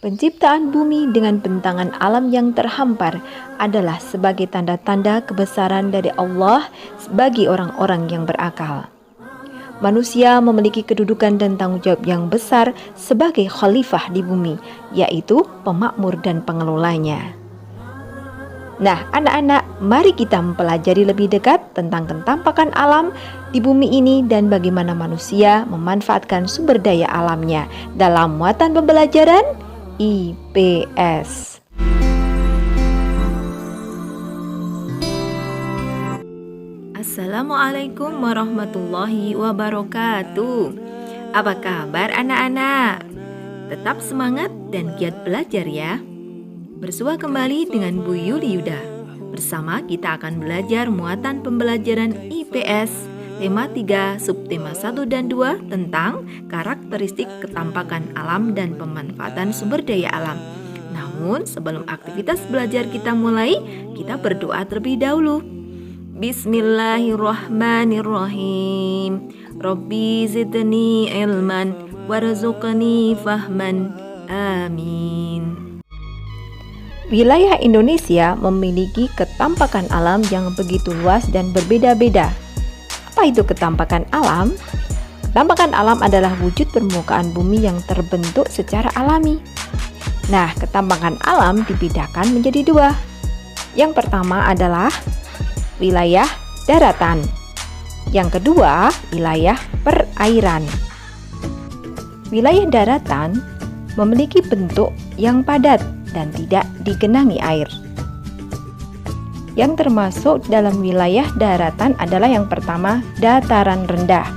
Penciptaan bumi dengan bentangan alam yang terhampar adalah sebagai tanda-tanda kebesaran dari Allah bagi orang-orang yang berakal. Manusia memiliki kedudukan dan tanggung jawab yang besar sebagai khalifah di bumi, yaitu pemakmur dan pengelolanya. Nah, anak-anak, mari kita mempelajari lebih dekat tentang ketampakan alam di bumi ini dan bagaimana manusia memanfaatkan sumber daya alamnya dalam muatan pembelajaran IPS. Assalamualaikum warahmatullahi wabarakatuh. Apa kabar anak-anak? Tetap semangat dan giat belajar ya. Bersua kembali dengan Bu Yuli Yuda. Bersama kita akan belajar muatan pembelajaran IPS tema 3, subtema 1 dan 2 tentang karakteristik ketampakan alam dan pemanfaatan sumber daya alam. Namun sebelum aktivitas belajar kita mulai, kita berdoa terlebih dahulu. Bismillahirrahmanirrahim. Rabbi zidni ilman warzuqni fahman. Amin. Wilayah Indonesia memiliki ketampakan alam yang begitu luas dan berbeda-beda. Apa itu ketampakan alam? Ketampakan alam adalah wujud permukaan bumi yang terbentuk secara alami. Nah, ketampakan alam dibedakan menjadi dua. Yang pertama adalah wilayah daratan. Yang kedua, wilayah perairan. Wilayah daratan memiliki bentuk yang padat dan tidak digenangi air. Yang termasuk dalam wilayah daratan adalah yang pertama, dataran rendah.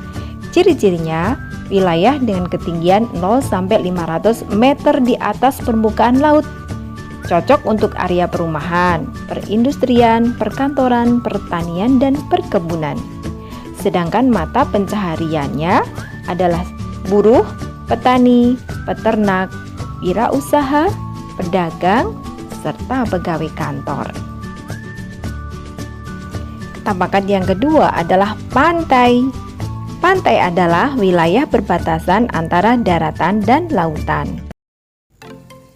Ciri-cirinya, wilayah dengan ketinggian 0 sampai 500 meter di atas permukaan laut. Cocok untuk area perumahan, perindustrian, perkantoran, pertanian, dan perkebunan. Sedangkan mata pencahariannya adalah buruh, petani, peternak, wirausaha, pedagang, serta pegawai kantor. Ketampakan yang kedua adalah pantai. Pantai adalah wilayah perbatasan antara daratan dan lautan.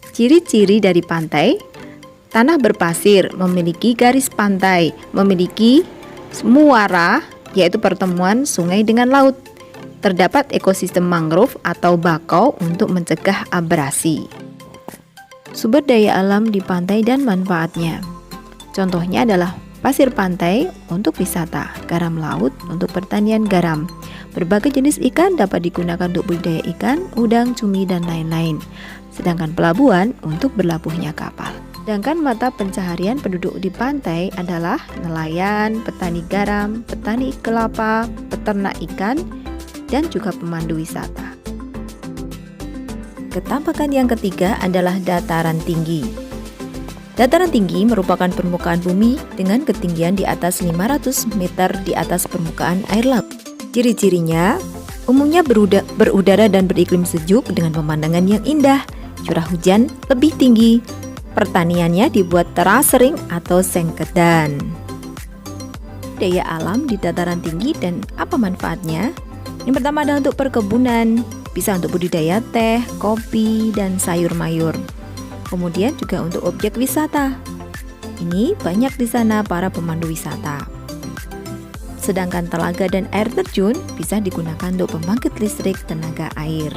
Ciri-ciri dari pantai: tanah berpasir, memiliki garis pantai, memiliki muara, yaitu pertemuan sungai dengan laut. Terdapat ekosistem mangrove atau bakau untuk mencegah abrasi. Sumber daya alam di pantai dan manfaatnya. Contohnya adalah pasir pantai untuk wisata, garam laut untuk pertanian garam. Berbagai jenis ikan dapat digunakan untuk budidaya ikan, udang, cumi, dan lain-lain. Sedangkan pelabuhan untuk berlabuhnya kapal. Sedangkan mata pencaharian penduduk di pantai adalah nelayan, petani garam, petani kelapa, peternak ikan, dan juga pemandu wisata. Ketampakan yang ketiga adalah dataran tinggi. Dataran tinggi merupakan permukaan bumi dengan ketinggian di atas 500 meter di atas permukaan air laut. Ciri-cirinya, umumnya berudara dan beriklim sejuk dengan pemandangan yang indah, curah hujan lebih tinggi, pertaniannya dibuat terasering atau sengkedan. Daya alam di dataran tinggi dan apa manfaatnya? Yang pertama adalah untuk perkebunan, bisa untuk budidaya teh, kopi, dan sayur mayur. Kemudian juga untuk objek wisata. Ini banyak di sana para pemandu wisata. Sedangkan telaga dan air terjun bisa digunakan untuk pembangkit listrik tenaga air.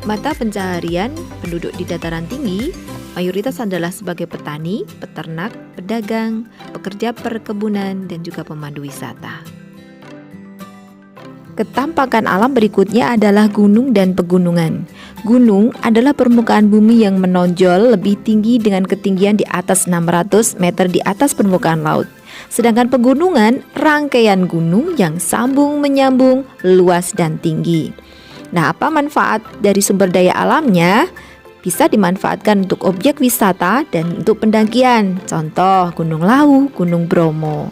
Mata pencaharian penduduk di dataran tinggi mayoritas adalah sebagai petani, peternak, pedagang, pekerja perkebunan, dan juga pemandu wisata. Ketampakan alam berikutnya adalah gunung dan pegunungan. Gunung adalah permukaan bumi yang menonjol lebih tinggi dengan ketinggian di atas 600 meter di atas permukaan laut. Sedangkan pegunungan, rangkaian gunung yang sambung menyambung, luas dan tinggi. Nah, apa manfaat dari sumber daya alamnya? Bisa dimanfaatkan untuk objek wisata dan untuk pendakian. Contoh, Gunung Lawu, Gunung Bromo.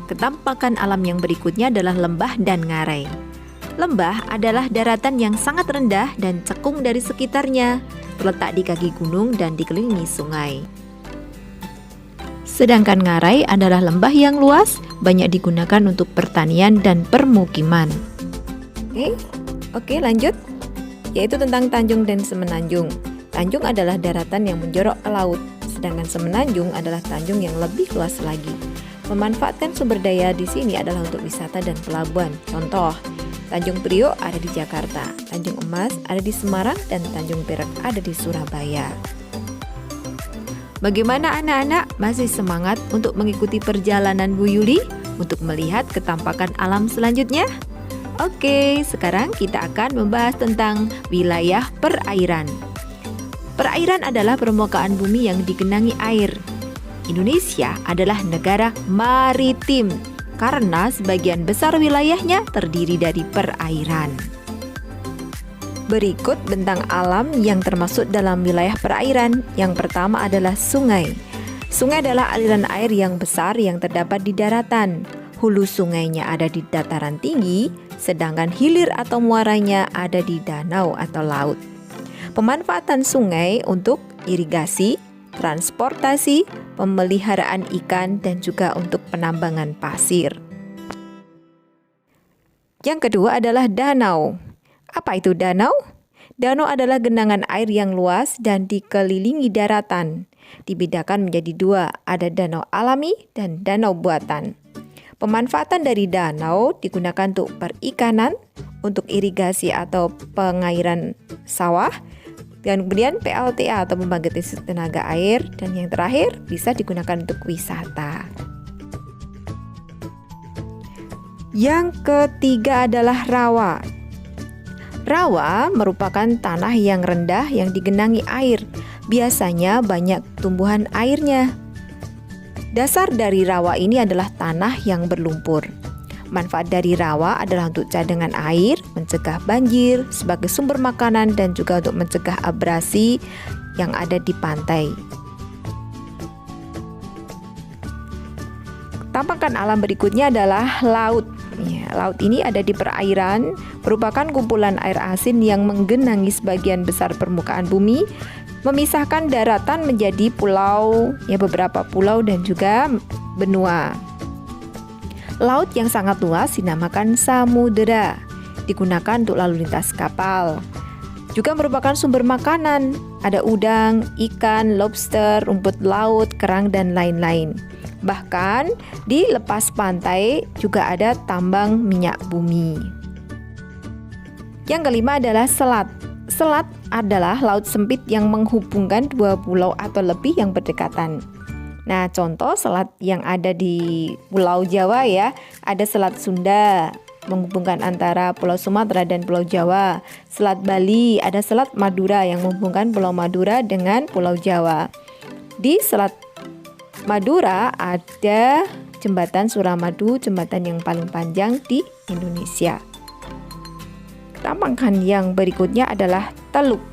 Ketampakan alam yang berikutnya adalah lembah dan ngarai. Lembah adalah daratan yang sangat rendah dan cekung dari sekitarnya, terletak di kaki gunung dan dikelilingi sungai. Sedangkan ngarai adalah lembah yang luas, banyak digunakan untuk pertanian dan permukiman. Oke, lanjut. yaitu tentang tanjung dan semenanjung. Tanjung adalah daratan yang menjorok ke laut, sedangkan semenanjung adalah tanjung yang lebih luas lagi. Memanfaatkan sumber daya di sini adalah untuk wisata dan pelabuhan. Contoh, Tanjung Priok ada di Jakarta, Tanjung Emas ada di Semarang, dan Tanjung Perak ada di Surabaya. Bagaimana anak-anak? Masih semangat untuk mengikuti perjalanan Bu Yuli untuk melihat ketampakan alam selanjutnya? Oke, sekarang kita akan membahas tentang wilayah perairan. Perairan adalah permukaan bumi yang digenangi air. Indonesia adalah negara maritim karena sebagian besar wilayahnya terdiri dari perairan. Berikut bentang alam yang termasuk dalam wilayah perairan. Yang pertama adalah sungai. Sungai adalah aliran air yang besar yang terdapat di daratan. Hulu sungainya ada di dataran tinggi, sedangkan hilir atau muaranya ada di danau atau laut. Pemanfaatan sungai untuk irigasi, transportasi, pemeliharaan ikan, dan juga untuk penambangan pasir. Yang kedua adalah danau. Apa itu danau? Danau adalah genangan air yang luas dan dikelilingi daratan. Dibedakan menjadi dua, ada danau alami dan danau buatan. Pemanfaatan dari danau digunakan untuk perikanan, untuk irigasi atau pengairan sawah, dan kemudian PLTA atau pembangkit listrik tenaga air, dan yang terakhir bisa digunakan untuk wisata. Yang ketiga adalah rawa. Rawa merupakan tanah yang rendah yang digenangi air. Biasanya banyak tumbuhan airnya. Dasar dari rawa ini adalah tanah yang berlumpur. Manfaat dari rawa adalah untuk cadangan air, mencegah banjir, sebagai sumber makanan, dan juga untuk mencegah abrasi yang ada di pantai. Tampakan alam berikutnya adalah laut. Laut ini ada di perairan, merupakan kumpulan air asin yang menggenangi sebagian besar permukaan bumi, memisahkan daratan menjadi pulau, beberapa pulau dan juga benua. Laut yang sangat luas dinamakan samudera, digunakan untuk lalu lintas kapal. Juga merupakan sumber makanan, ada udang, ikan, lobster, rumput laut, kerang, dan lain-lain. Bahkan di lepas pantai juga ada tambang minyak bumi. Yang kelima adalah selat. Selat adalah laut sempit yang menghubungkan dua pulau atau lebih yang berdekatan. Nah, contoh selat yang ada di Pulau Jawa ada Selat Sunda menghubungkan antara Pulau Sumatera dan Pulau Jawa. Selat Bali ada Selat Madura yang menghubungkan Pulau Madura dengan Pulau Jawa. Di Selat Madura ada Jembatan Suramadu, jembatan yang paling panjang di Indonesia. Tampakan yang berikutnya adalah teluk.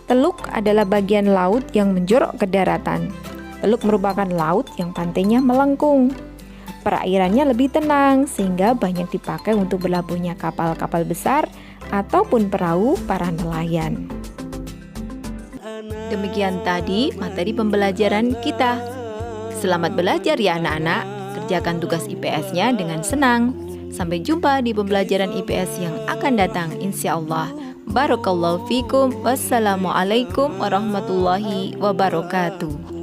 Teluk adalah bagian laut yang menjorok ke daratan. Teluk merupakan laut yang pantainya melengkung. Perairannya lebih tenang sehingga banyak dipakai untuk berlabuhnya kapal-kapal besar ataupun perahu para nelayan. Demikian tadi materi pembelajaran kita. Selamat belajar ya anak-anak. Kerjakan tugas IPS-nya dengan senang. Sampai jumpa di pembelajaran IPS yang akan datang insyaallah. Barakallahu fikum. Wassalamualaikum warahmatullahi wabarakatuh.